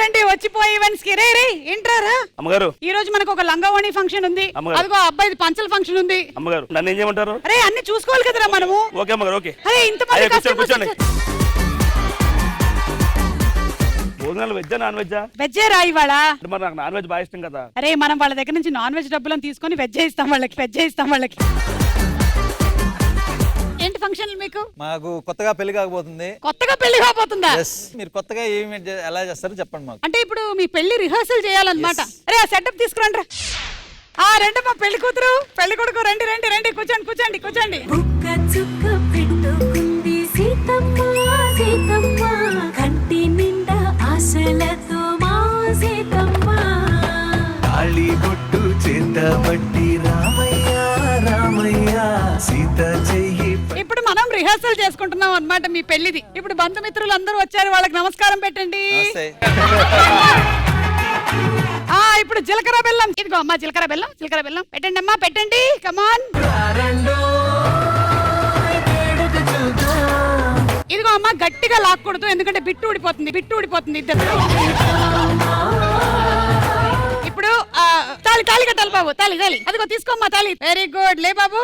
రండి వచ్చిపోయి ఈవెంట్స్ కి. రే రే ఏంట్రారా అమ్మగారు, ఈ రోజు మనకు ఒక లంగావణి ఫంక్షన్ ఉంది. అదిగో అబ్బాయి పంచల ఫంక్షన్ ఉంది. అమ్మగారు నన్ను ఏం చేయమంటారు? అరే అన్ని చూసుకోవాలి కదరా మనము. ఓకే అమ్మగారు, ఓకే. అరే ఇంతమంది కూర్చోండి. భోజనాలు వెజ్జా నాన్ వెజ్జా? వెజ్జే రా ఇవాళ. మరి నాకు నాన్ వెజ్ బాగా ఇష్టం కదా. అరే మనం వాళ్ళ దగ్గర నుంచి నాన్ వెజ్ డబ్బులను తీసుకొని వెజ్ ఇస్తాం వాళ్ళకి. ఏంటి ఫంక్షన్ మీకు? మాకు కొత్తగా పెళ్లి కాకపోతుంది. కొత్తగా పెళ్లి కాబోతుందా? మీరు కొత్తగా ఏమి ఎలా చేస్తారో చెప్పండి మాకు. అంటే ఇప్పుడు మీ పెళ్లి రిహర్సల్ చేయాలన్నమాట. అరే ఆ సెటప్ తీసుకురండి రా. ఆ రండి మా పెళ్లి కూతురు పెళ్లి కొడుకు రండి రండి రండి కూర్చోండి. కంటి నిండా ఆశలతో మా సీతమ్మ తాళిబొట్టు చేతబట్టి రామయ్య సీత చెయ్యి. ఇప్పుడు మనం రిహర్సల్ చేసుకుంటున్నాం అన్నమాట మీ పెళ్లిది. ఇప్పుడు బంధుమిత్రులు అందరూ వచ్చారు, వాళ్ళకి నమస్కారం పెట్టండి. ఇప్పుడు జీలకర్ర బెల్లం. ఇదిగో అమ్మా జీలకర్ర బెల్లం పెట్టండి అమ్మా, పెట్టండి. కమాన్. ఇదిగో అమ్మా గట్టిగా లాక్కూడదు, ఎందుకంటే బిట్టు ఊడిపోతుంది ఇద్దరు. ఇప్పుడు తాళి కట్టాలి బాబు, తాళి అదిగో తీసుకోమ్మా తాళి. వెరీ గుడ్, లే బాబు.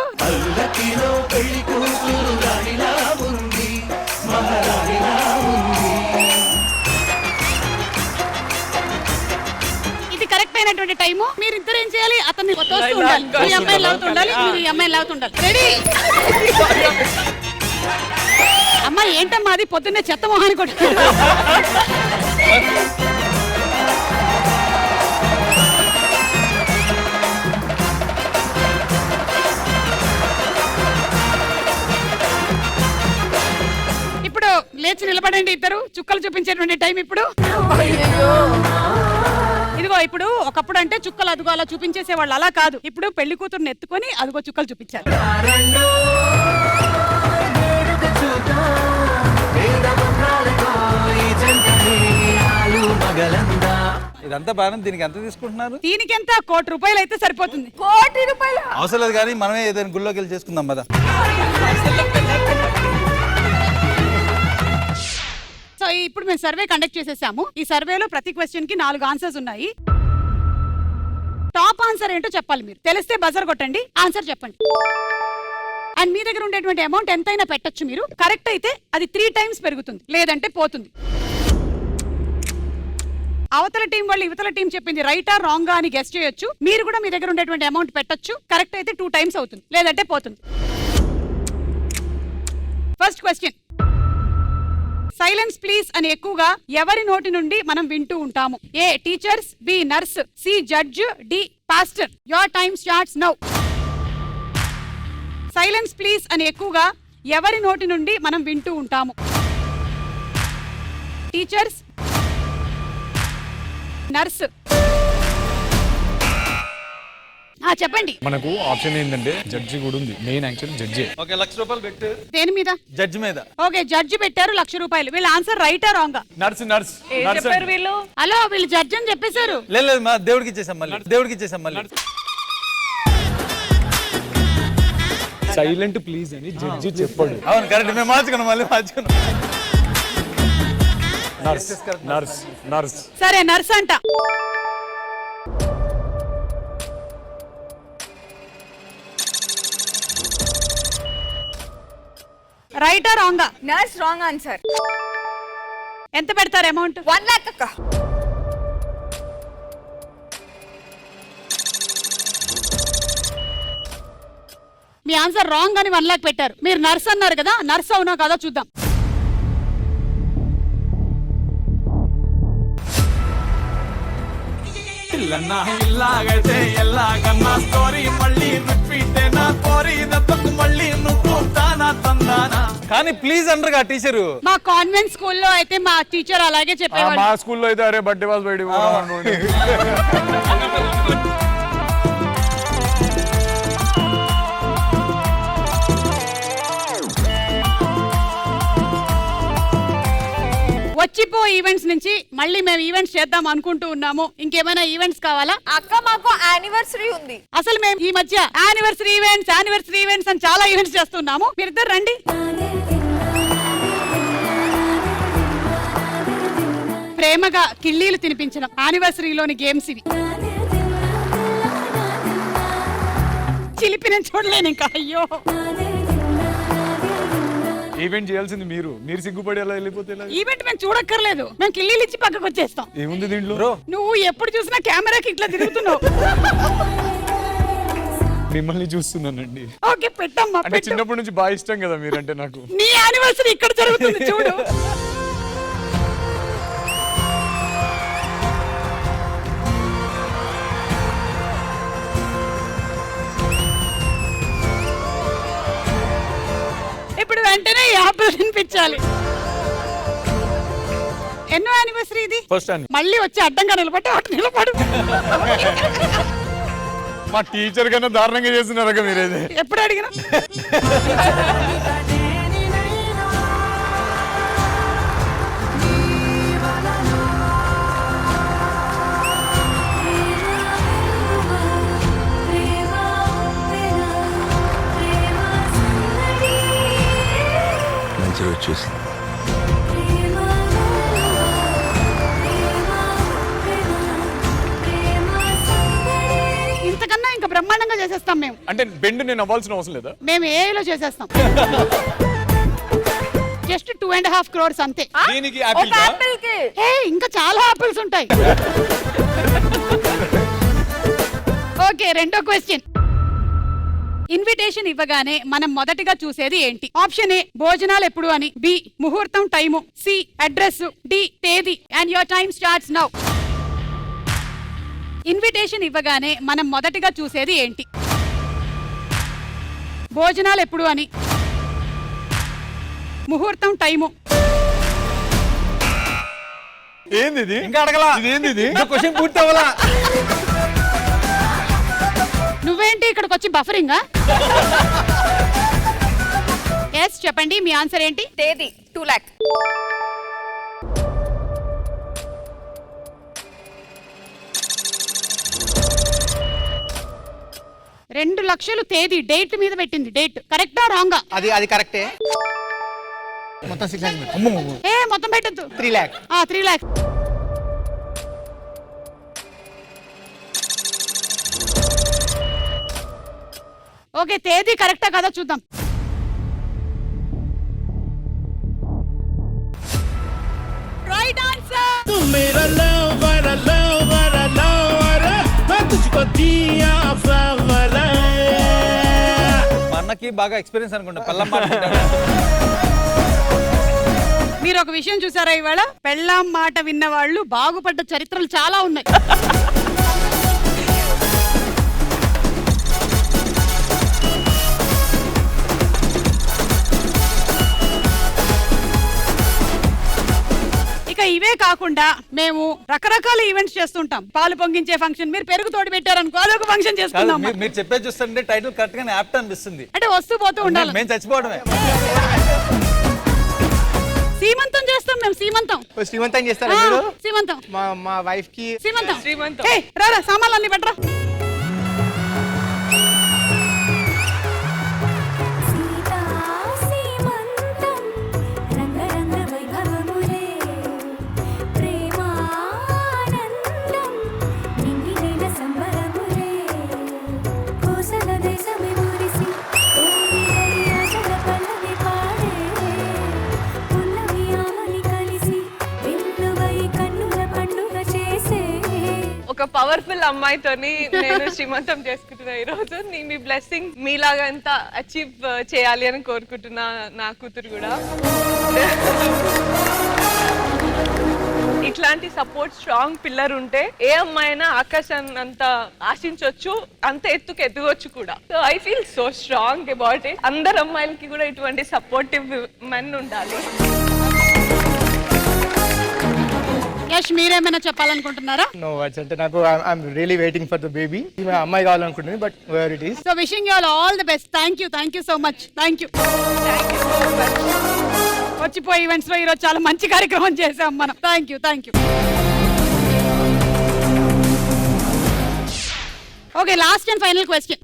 ఇది కరెక్ట్ అయినటువంటి టైము. మీరు ఇద్దరు ఏం చేయాలి, అతన్ని ఉండాలి, ఈ అమ్మాయిని లాగుతుండాలి, మీరు ఈ అమ్మాయిని లాగుతుండాలి. రెడీ? అమ్మా ఏంటమ్మా అది పొద్దున్నే చెత్త మొహాన్ని కొట్టు. ఇప్పుడు లేచి నిలబడండి ఇద్దరు, చుక్కలు చూపించేటువంటి టైం ఇప్పుడు. ఇదిగో ఇప్పుడు ఒకప్పుడు అంటే చుక్కలు అదిగో అలా చూపించేసేవాళ్ళు, అలా కాదు. ఇప్పుడు పెళ్లి కూతురుని ఎత్తుకొని అదిగో చుక్కలు చూపించారు. ఇదంతా బాగా. దీనికి ఎంత తీసుకుంటున్నారు? దీనికి ఎంత? 1 కోటి రూపాయలు అయితే సరిపోతుంది. 1 కోటి రూపాయలు అవసరం లేదు, కానీ మనమే ఏదైనా గుళ్ళోకి వెళ్ళి చేసుకుందాం కదా. సో ఇప్పుడు మేము సర్వే కండక్ట్ చేసేసాము. ఈ సర్వేలో ప్రతి క్వశ్చన్ కి 4 ఆన్సర్స్ ఉన్నాయి. టాప్ ఆన్సర్ ఏంటో చెప్పాలి మీరు. తెలిస్తే బజర్ కొట్టండి, ఆన్సర్ చెప్పండి. అండ్ మీ దగ్గర ఉండేటువంటి అమౌంట్ ఎంతైనా పెట్టొచ్చు మీరు. కరెక్ట్ అయితే అది 3 టైమ్స్ పెరుగుతుంది, లేదంటే పోతుంది. అవతల టీం వాళ్ళు ఇవతల టీం చెప్పింది రైటా రాంగా అని గెస్ చేయొచ్చు. మీరు కూడా మీ దగ్గర ఉండేటువంటి అమౌంట్ పెట్టొచ్చు. కరెక్ట్ అయితే 2 టైమ్స్ అవుతుంది, లేదంటే పోతుంది. ఫస్ట్ క్వశ్చన్, సైలెన్స్ ప్లీజ్ అని ఎక్కువగా ఎవరి నోటి నుండి మనం వింటూ ఉంటాము? A teachers, B nurse, C judge, D pastor. Your time starts now. Silence please అని ఎక్కువగా ఎవరి నోటి నుండి మనం వింటూ ఉంటాము? Teachers, nurse. చెప్పండి. మనకు ఆప్షన్ ఏంటంటే జడ్జి కూడా ఉంది. Main actually judge. ఓకే, 1,00,000 రూపాయలు పెట్టు. దేని మీద? జడ్జి మీద. ఓకే, జడ్జి పెట్టారు 1,00,000 రూపాయలు. వీళ్ళ ఆన్సర్ రైటా రాంగా? నర్స్. వీళ్ళు హలో వీళ్ళు జడ్జి అని చెప్పేశారు. లేదు మా దేవుడికి ఇచ్చేసాం మళ్ళీ. సైలెంట్ ప్లీజ్ అని జడ్జి చెప్పాడు. అవును కరెక్ట్, మేము మార్చుకున్నాం. నర్స్. సరే నర్స్ అంట. రైటా రాంగా? Nurse wrong answer. ఎంత పెడతారు అమౌంట్? 1 lakh అక్క. మీ ఆన్సర్ రాంగ్ అని 1 lakh పెట్టారు. మీరు నర్స్ అన్నారు కదా, నర్స్ అవునా కాదో చూద్దాం. కానీ ప్లీజ్ అంటారు టీచరు. మా కాన్వెంట్ స్కూల్లో అయితే మా టీచర్ అలాగే చెప్పేవాళ్ళు. మా స్కూల్లో అయితే అరే బర్త్డే వాజ్ బయట. వచ్చిపో ఈవెంట్స్ నుంచి మళ్ళీ మేము ఈవెంట్స్ చేద్దాం అనుకుంటూ ఉన్నాము. ఇంకేమైనా ఈవెంట్స్ కావాలా? అక్క మాకు యానివర్సరీ ఉంది. అసలు మేము ఈ మధ్య యానివర్సరీ ఈవెంట్స్ అని చాలా ఈవెంట్స్ చేస్తున్నాము. మీరిద్దరు రండి. ప్రేమగా కిళ్ళీలు తినిపించడం యానివర్సరీలోని గేమ్స్ ఇవి. చిలిపి నేను చూడలేను ఇంకా, అయ్యో. ఈవెంట్ చేయాల్సింది మీరు సిగ్గుపడి ఎలా వెళ్ళిపోతే ఎలా? ఈవెంట్ మేము చూడక్కర్లేదు, మేము కిళ్ళీలు ఇచ్చి పక్కకు వచ్చేస్తాం. ఏముంది దీంట్లో? నువ్వు ఎప్పుడు చూసినా కెమెరాకి ఇట్లా తిరుగుతున్నావు. మిమ్మల్ని చూస్తున్నానండి. ఓకే పెట్టమ్మా, అంటే పెట్టు. చిన్నప్పటి నుంచి బాగా ఇష్టం కదా మీరంటే నాకు. నీ యానివర్సరీ ఇక్కడ జరుగుతుంది చూడు. ఇప్పుడు వెంటనే యాపిల్ తినిపించాలి. ఎన్నో యానివర్సరీ ఇది? ఫస్ట్ అని మళ్ళీ వచ్చి అడ్డంగా నిలబడి అటు నిలబడు. మా టీచర్ కన్నా దారుణంగా చేస్తున్నారు మీరేది. ఎప్పుడు అడిగినా మంచి రోజు చూసి ఇంతకన్నా ఇంకా బ్రహ్మాండంగా చేసేస్తాం మేము. అంటే బెండ్ నేను అవ్వాల్సిన అవసరం లేదా? మేము ఏలో చేసేస్తాం. జస్ట్ 2.5 crores అంతే. దీనికి ఒక యాపిల్ కి ఇంకా చాలా ఆపిల్స్ ఉంటాయి. ఓకే, రెండో క్వశ్చన్. ఇన్విటేషన్ ఇవ్వగానే మనం మొదటిగా చూసేది ఏంటి? ఆప్షన్ ఏ భోజనాలు ఎప్పుడు అని, బి ముహూర్తం టైము, సి అడ్రస్, డి తేదీ. And your time starts now. Invitation ఇవ్వగానే మనం మొదటిగా చూసేది ఏంటి? భోజనాలు ఎప్పుడు అని, ముహూర్తం టైము. ఏంది ఇది? ఇంకా అడగలా. ఇదేంది ఇది? క్వశ్చన్ పూర్తి అవ్వలా. నువ్వేంటి ఇక్కడికి వచ్చి బఫరింగా? ఎస్ చెప్పండి, మీ ఆన్సర్ ఏంటి? తేదీ 2 lakh. రెండు లక్షలు తేదీ డేట్ మీద పెట్టింది. డేట్ కరెక్టా రాంగా? అది కరెక్టే. మొత్తం 600. ఏ మొత్తం పెట్టద్దు. 3 lakh. 3 lakhs. ఓకే, తేదీ కరెక్టా కదా చూద్దాం. Right answer. मेरा lover, lover, lover, मैं तुझको दिया flower. మా అన్నకి బాగా ఎక్స్పీరియన్స్ అనుకుంటా పల్లం మాట్లాడారు. మీరు ఒక విషయం చూసారా, ఇవాళ పెళ్ళాం మాట విన్న వాళ్ళు బాగుపడ్డ చరిత్రలు చాలా ఉన్నాయి. ఇక ఇవే కాకుండా మేము రకరకాల ఈవెంట్స్ చేస్తుంటాం. పాలు పొంగించే ఫంక్షన్, మీరు పెరుగు తోడు పెట్టారనుకో అదొక ఫంక్షన్ చేసుకుందాం. మీరు చెప్పేది చూస్తుంటే టైటిల్ కరెక్ట్ గానే యాప్ట్ అనిపిస్తుంది. అంటే వస్తూ పోతూ ఉండాలి. మేము చచ్చిపోవడమే. సీమంతం చేస్తాం మేము. సీమంతం శ్రీమంతం చేస్తారా మీరు? సీమంతం మా వైఫ్ కి సీమంతం. ఏయ్, రారా సామాన్లు అన్ని పెట్టరా. సీతా సీమంతం రంగరంగ వైభవములే ప్రేమానందం నింగి నేల సంబరములే కోసల దేశమే మురిసి ఓరి ఆశల పల్లవి పాడే పుల్లవి ఆమని కలిసి వెల్లువై కన్నుల పండుగ చేసే. ఒక పవర్ఫుల్ అమ్మాయితోని నేను శ్రీమంతం చేసుకుంటున్నా ఈ రోజు. మీ బ్లెస్సింగ్ మీలాగా ఎంత అచీవ్ చేయాలి అని కోరుకుంటున్నా నా కూతురు కూడా. ఇట్లాంటి సపోర్ట్ స్ట్రాంగ్ పిల్లర్ ఉంటే ఏ అమ్మాయినా ఆకాశాన్ని అంత ఆశించవచ్చు, అంత ఎత్తుకు ఎదగొచ్చు కూడా. So I feel so strong about it. అందరు అమ్మాయిలకి కూడా ఇటువంటి సపోర్టివ్ మెన్ ఉండాలి. యష్, మీరేమైనా చెప్పాలనుకుంటున్నారా? No words. అంటే నాకు I'm really waiting for the baby. ఈమె అమ్మాయి కావాలనుకుంటుంది, but where it is. So wishing you all the best. Thank you so much. Thank you. వచ్చిపోయి ఈవెంట్స్ లో ఈరోజు చాలా మంచి కార్యక్రమం చేసాం మనం. Thank you. Okay, last and final question.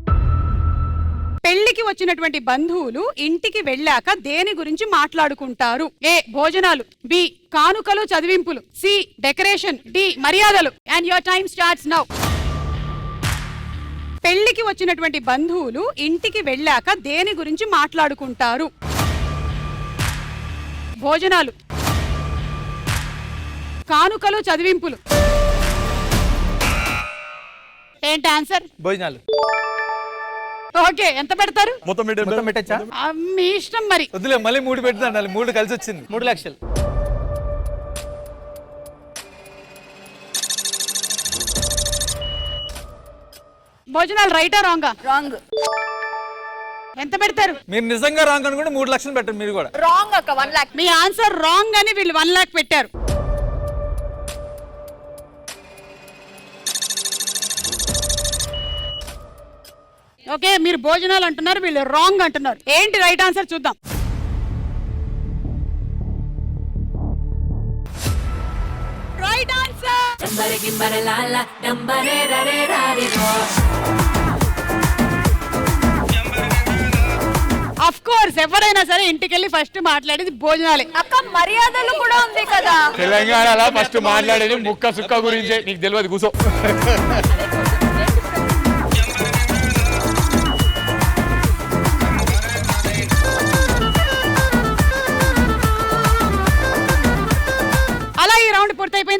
పెళ్లికి వచ్చినటువంటి బంధువులు ఇంటికి వెళ్ళాక దేని గురించి మాట్లాడుకుంటారు? ఏ భోజనాలు, బి కానుకలు చదివింపులు, సి డెకరేషన్, డి మర్యాదలు. And your time starts now. పెళ్లికి వచ్చినటువంటి బంధువులు ఇంటికి వెళ్ళాక దేని గురించి మాట్లాడుకుంటారు? భోజనాలు, కానుకలు చదివింపులు. ఏంటి ఆన్సర్? భోజనాలు. ఓకే, ఎంత పెడతారు? మొత్తం పెట్టచ్చా? మీ ఇష్టం మరి. వద్దులే, మళ్ళీ 3 పెడతాను. 3 కలిసి వచ్చింది. 3 లక్షలు. భోజనాలు రైటా రాంగా? రాంగ్. ఎంత పెడతారు? మీరు నిజంగా రాంగ్ అనుకుంటే 3 లక్షలు పెట్టండి మీరు కూడా. రాంగ్ అక్క, 1 లాక్. మీ ఆన్సర్ రాంగ్ అని వీళ్ళు 1 లాక్ పెట్టారు. ఓకే, మీరు భోజనాలు అంటున్నారు, వీళ్ళు రాంగ్ అంటున్నారు. ఏంటి రైట్ ఆన్సర్ చూద్దాం. Right answer. అఫ్ కోర్స్, ఎవరైనా సరే ఇంటికి వెళ్ళి ఫస్ట్ మాట్లాడేది భోజనాలే. అక్క మర్యాదలు కూడా ఉంది కదా. తెలంగాణలో ఫస్ట్ మాట్లాడేది ముక్క సుక్క గురించే. నీకు తెలియదు, కూసో.